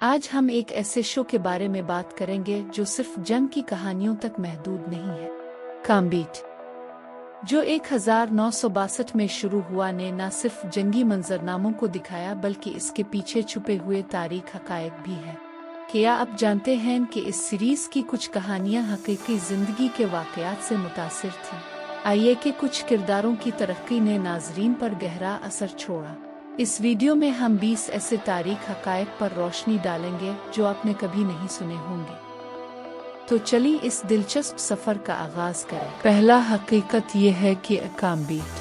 आज हम एक ऐसे शो के बारे में बात करेंगे जो सिर्फ जंग की कहानियों तक महदूद नहीं है। कॉम्बैट, जो 1962 में शुरू हुआ, ने न सिर्फ जंगी मंजरनामों को दिखाया बल्कि इसके पीछे छुपे हुए तारीख हकायक भी है। क्या आप जानते हैं कि इस सीरीज की कुछ कहानियां हकीकी जिंदगी के वाकयात से मुतासिर थीं? आइए कि कुछ किरदारों की तरक्की ने नाजरीन पर गहरा असर छोड़ा। इस वीडियो में हम 20 ऐसे तारीख हकायक पर रोशनी डालेंगे जो आपने कभी नहीं सुने होंगे। तो चलिए इस दिलचस्प सफर का आगाज करें। पहला हकीकत यह है कि कॉम्बैट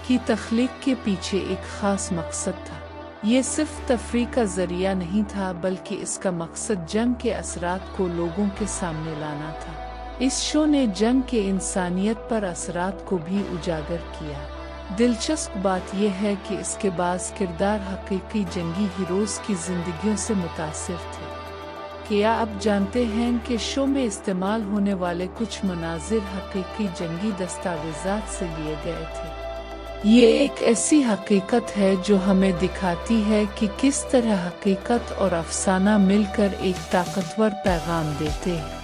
की तख्लीक के पीछे एक खास मकसद था। ये सिर्फ तफरीह का जरिया नहीं था, बल्कि इसका मकसद जंग के असरात को लोगों के सामने लाना था। इस शो ने जंग के इंसानियत पर असरात को भी उजागर किया। दिलचस्प बात यह है कि इसके बाज़ किरदार हकीकी जंगी हीरोज़ की जिंदगियों से मुतासिर थे। क्या आप जानते हैं कि शो में इस्तेमाल होने वाले कुछ मनाजिर हकीकी जंगी दस्तावेज़ात से लिए गए थे? ये एक ऐसी हकीकत है जो हमें दिखाती है कि किस तरह हकीकत और अफसाना मिलकर एक ताकतवर पैगाम देते हैं।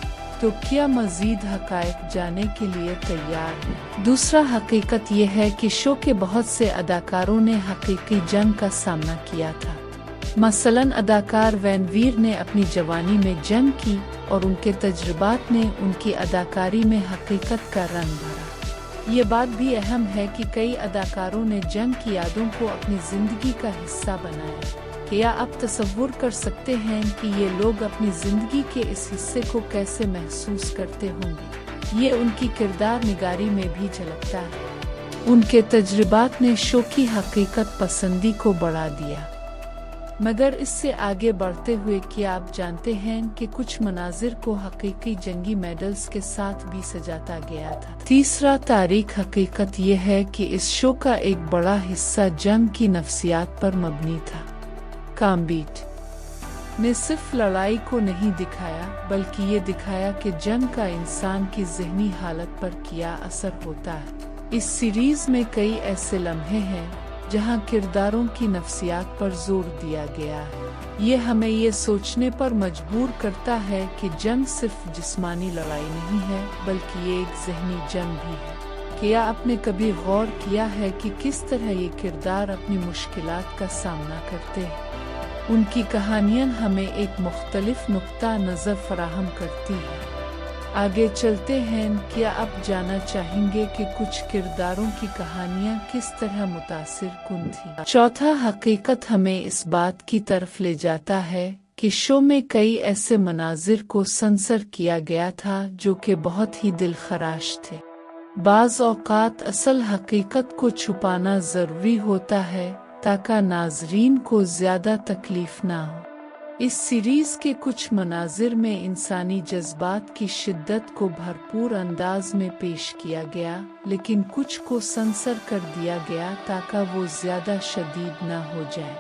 तो क्या मज़ीद हकायक जानने के लिए तैयार हैं? दूसरा हकीकत यह है कि शो के बहुत से अदाकारों ने हकीकी जंग का सामना किया था। मसलन अदाकार वैनवीर ने अपनी जवानी में जंग की और उनके तजुर्बात ने उनकी अदाकारी में हकीकत का रंग भरा। ये बात भी अहम है कि कई अदाकारों ने जंग की यादों को अपनी जिंदगी का हिस्सा बनाया। क्या आप तसव्वुर कर सकते हैं कि ये लोग अपनी जिंदगी के इस हिस्से को कैसे महसूस करते होंगे? ये उनकी किरदार निगारी में भी झलकता है। उनके तजुर्बात ने शो की हकीकत पसंदी को बढ़ा दिया। मगर इससे आगे बढ़ते हुए, क्या आप जानते हैं कि कुछ मनाजिर को हकीकी जंगी मेडल्स के साथ भी सजाता गया था? तीसरा तारीख हकीकत यह है कि इस शो का एक बड़ा हिस्सा जंग की नफ्सियात पर मबनी था। कॉम्बैट ने सिर्फ लड़ाई को नहीं दिखाया, बल्कि ये दिखाया कि जंग का इंसान की ज़हनी हालत पर क्या असर होता है। इस सीरीज में कई ऐसे लम्हे हैं जहां किरदारों की नफ्सियात पर जोर दिया गया है। ये हमें ये सोचने पर मजबूर करता है कि जंग सिर्फ जिस्मानी लड़ाई नहीं है, बल्कि ये एक ज़हनी जंग भी है। क्या आपने कभी गौर किया है कि किस तरह ये किरदार अपनी मुश्किलात का सामना करते हैं? उनकी कहानियां हमें एक मुख्तलिफ नुक्ता नज़र फराहम करती है। आगे चलते हैं। क्या आप जानना चाहेंगे कि कुछ किरदारों की कहानियां किस तरह मुतासिर कुन थी? चौथा हकीकत हमें इस बात की तरफ ले जाता है कि शो में कई ऐसे मनाजिर को सेंसर किया गया था जो कि बहुत ही दिलखराश थे। बाज़ औक़ात असल हकीकत को छुपाना ज़रूरी होता है ताकि नाजरीन को ज़्यादा तकलीफ ना हो। इस सीरीज़ के कुछ मनाजिर में इंसानी जज्बात की शिद्दत को भरपूर अंदाज में पेश किया गया, लेकिन कुछ को सेंसर कर दिया गया ताकि वो ज़्यादा शदीद ना हो जाए।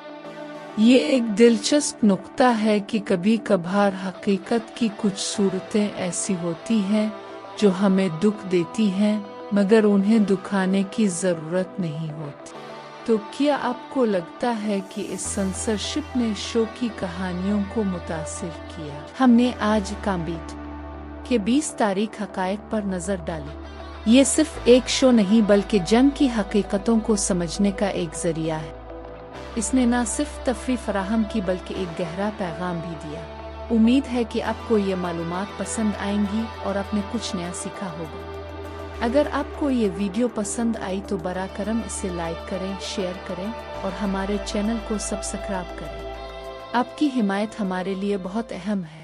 ये एक दिलचस्प नुक्ता है कि कभी कभार हकीकत की कुछ सूरतें ऐसी होती हैं जो हमें दुख देती हैं, मगर उन्हें दुखाने की ज़रूरत नहीं होती। तो क्या आपको लगता है कि इस सेंसरशिप ने शो की कहानियों को मुतासिर किया? हमने आज कॉम्बैट के 20 तारीख हकायक पर नज़र डाली। ये सिर्फ एक शो नहीं, बल्कि जंग की हकीकतों को समझने का एक जरिया है। इसने न सिर्फ तफरीह फराहम की, बल्कि एक गहरा पैगाम भी दिया। उम्मीद है कि आपको ये मालूमात पसंद आएंगी और आपने कुछ नया सीखा होगा। अगर आपको ये वीडियो पसंद आई तो बरा करम इसे लाइक करें, शेयर करें और हमारे चैनल को सब्सक्राइब करें। आपकी हिमायत हमारे लिए बहुत अहम है।